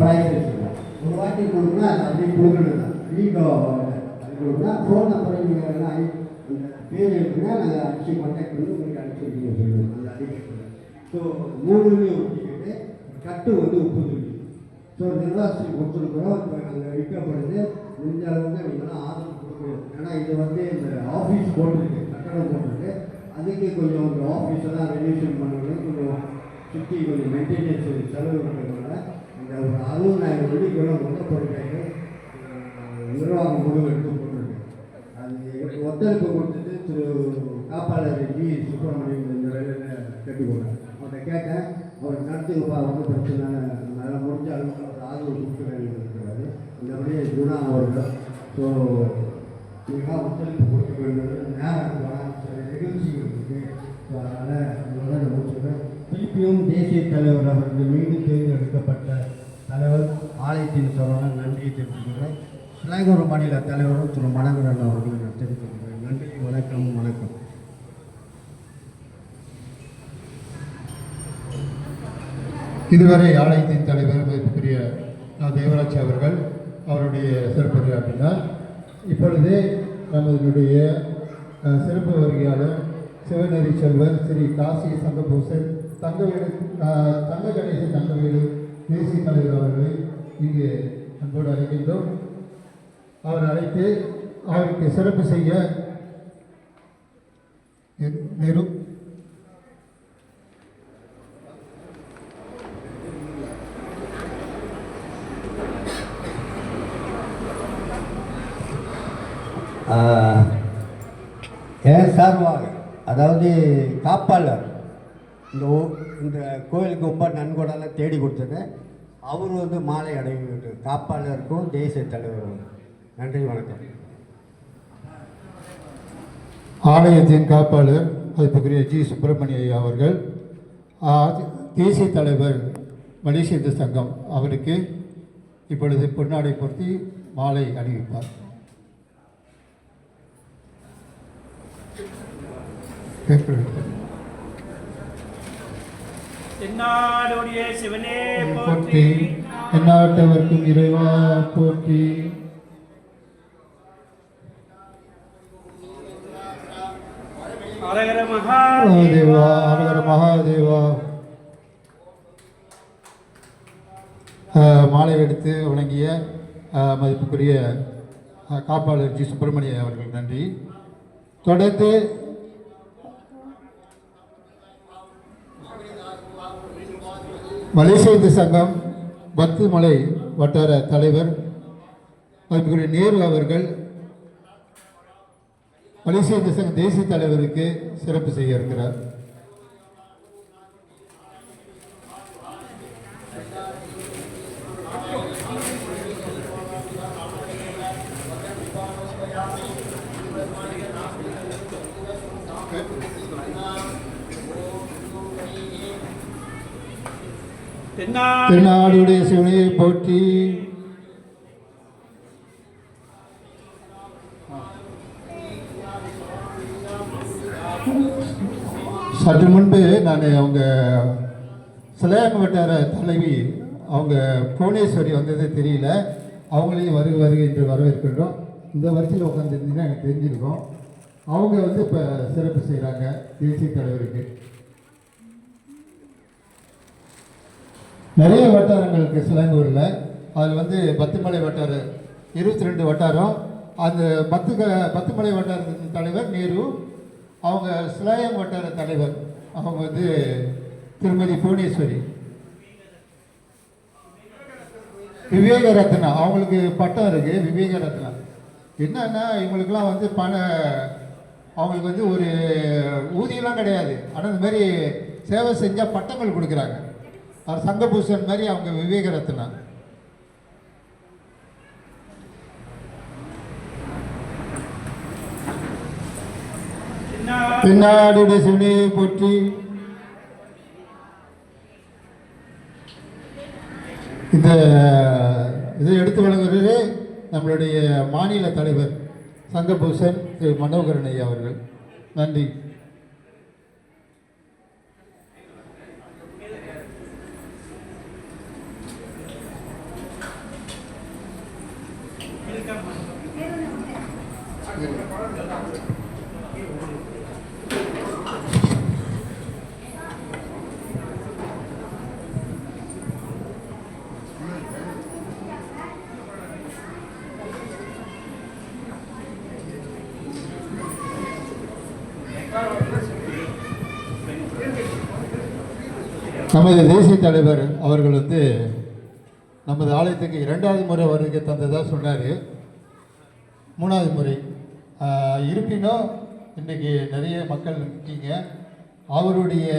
Prices இல்லை. ஒரு வாட்டி கொடுக்குன்னா அது அப்படியே கொடுக்கணும் தான். ஈகோ அது கொடுக்குன்னா ஃபோன் நம்பரை நீங்கள் எல்லாம் அந்த பேர் இருக்குன்னா நாங்கள் அடிச்சு கான்டாக்ட் பண்ணி உங்களுக்கு அடிச்சுருக்கீங்க சொல்லணும் அந்த அடிக்கிறது. ஸோ 3 ஒரு டிக்கெட்டு கட்டு வந்து 30. ஸோ நிர்வாகத்துக்கு கொடுத்துருக்குறோம். இப்போ நாங்கள் விற்கப்படுது முடிஞ்ச அளவுக்கு நீங்களாம் ஆதரவு கொடுக்கணும். ஏன்னா இது வந்து இந்த ஆஃபீஸ் போட்டிருக்கு, கட்டடம் போட்டிருக்கு. அதுக்கு கொஞ்சம் ஒரு ஆஃபீஸெல்லாம் ரெனியூஷன் பண்ணணும். கொஞ்சம் சுற்றி கொஞ்சம் மெயின்டெனன்ஸ் செலவு பண்ணுறதுனால இந்த ஒரு 60,000 வெள்ளிக்குள்ள மொத்த பொருட்களுக்கு நிர்வாகம் முடிவு எடுத்து போட்டிருக்கு. அது ஒத்துழைப்பு கொடுத்துட்டு திரு காப்பாளர் ஜி சுப்பிரமணியம் இந்த வேலையில் கேட்டுக்கொண்டார். அவர்கிட்ட கேட்டேன், அவர் நடத்துக்குப்பா வந்து பிரச்சனை நல்லா முடிஞ்ச அளவுக்கு அவர் ஆதரவு கொடுக்க வேண்டியிருக்கிறாரு. இந்தபடியே குணா அவர்கள். ஸோ நீங்கள் ஒத்துழைப்பு கொடுக்க வேண்டியது நேரம் சில நிகழ்ச்சிகள் இருக்குது. ஸோ அதனால் இதோட நான் முடிச்சுக்கிறேன். திருப்பியும் தேசிய தலைவர் அவர்கள் மீண்டும் தேர்ந்தெடுக்கப்பட்ட தலைவர் ஆலயத்தின் சரவணன் நன்றியை தெரிவித்துக்கிறேன். சிலாங்கூர் மாநில தலைவரும் திரு மனோகரன் அவர்களை நான் தெரிவித்துக்கிறேன். நன்றி, வணக்கம். வணக்கம். இதுவரை ஆலயத்தின் தலைவர் மதிப்புக்குரிய தேவராட்சி அவர்கள் அவருடைய சிறப்புரையாற்றினார். இப்பொழுது நமதுடைய சிறப்பு வருகையாளர் சிவநெறி செல்வர் ஸ்ரீ காசி சங்கபூசன் தங்க கணேசன் தங்கவேலு தேசிய தலைவர் அவர்களை இங்கு அன்போடு அழைக்கின்றோம். அவர் அழைத்து அவருக்கு சிறப்பு செய்ய நேரும். ஏன் சார்பாக, அதாவது காப்பாளர் இந்த கோயிலுக்கு ரொம்ப நன்கொடெல்லாம் தேடி கொடுத்தது அவர் வந்து மாலை அடைவிட்டு காப்பாளருக்கும் தேசிய தலைவரும் நன்றி, வணக்கம். ஆலயத்தின் காப்பாளர் மதிப்புக்குரிய ஜி சுப்பிரமணிய அவர்கள் தேசிய தலைவர் மலேசிய இந்து சங்கம் அவருக்கு இப்பொழுது பொன்னாடை பொருத்தி மாலை அணிவிப்பார். தென்னாடுடைய சிவனே போற்றி, எந்நாட்டவர்க்கும் இறைவா போற்றி. ஹரஹர மகாதேவா, ஹரஹர மகாதேவா. மாலை எடுத்து வழங்கிய மதிப்புக்குரிய காப்பாளர் ஜி சுப்பிரமணிய அவர்கள் நன்றி. தொடர்ந்து மலேசிய இந்து சங்கம் பத்துமலை வட்டார தலைவர் மதிப்புக்குரிய நேரு அவர்கள் மலேசிய இந்து சங்க தேசிய தலைவருக்கு சிறப்பு செய்ய இருக்கிறார். தென்னாடுடைய சிவனையை போற்றி. சற்று முன்பு நான் அவங்க சிலையாங்க வட்டார தலைவி அவங்க புவனேஸ்வரி வந்ததே தெரியல. அவங்களையும் வருகை என்று வரவேற்கின்றோம். இந்த வரிசையில் உட்காந்துருந்தீங்கன்னா எனக்கு தெரிஞ்சிருக்கும். அவங்க வந்து இப்போ சிறப்பு செய்கிறாங்க தேசிய தலைவருக்கு. நிறைய வட்டாரங்களுக்கு சிலாங்கூரில் அதில் வந்து பத்துமலை வட்டாரம் 22 வட்டாரம். அந்த பத்துமலை வட்டாரத்தின் தலைவர் நேரு, அவங்க சிலாயம் வட்டார தலைவர் அவங்க வந்து திருமதி புவனேஸ்வரி. விவேக ரத்னா அவங்களுக்கு பட்டம் இருக்குது. விவேக ரத்னா என்னன்னா இவங்களுக்கெல்லாம் வந்து அவங்களுக்கு வந்து ஒரு ஊதியெல்லாம் கிடையாது. ஆனால் இந்த மாதிரி சேவை செஞ்சால் பட்டங்கள் கொடுக்குறாங்க. அவர் சங்கபூஷன் மாதிரி அவங்க விவேக ரத்னா. தென்னாடுடைய சிவனையை போற்றி. இதை எடுத்து வழங்குகிறது நம்மளுடைய மாநில தலைவர் சங்கபூஷன் திரு மனோகரன் ஐயா அவர்கள். நன்றி. நமது தேசிய தலைவர் அவர்கள் நமது ஆலயத்துக்கு 2வது முறை வருகை தந்ததாக சொன்னார். 3வது முறை இருப்பினும் இன்றைக்கி நிறைய மக்கள் இருக்கீங்க. அவருடைய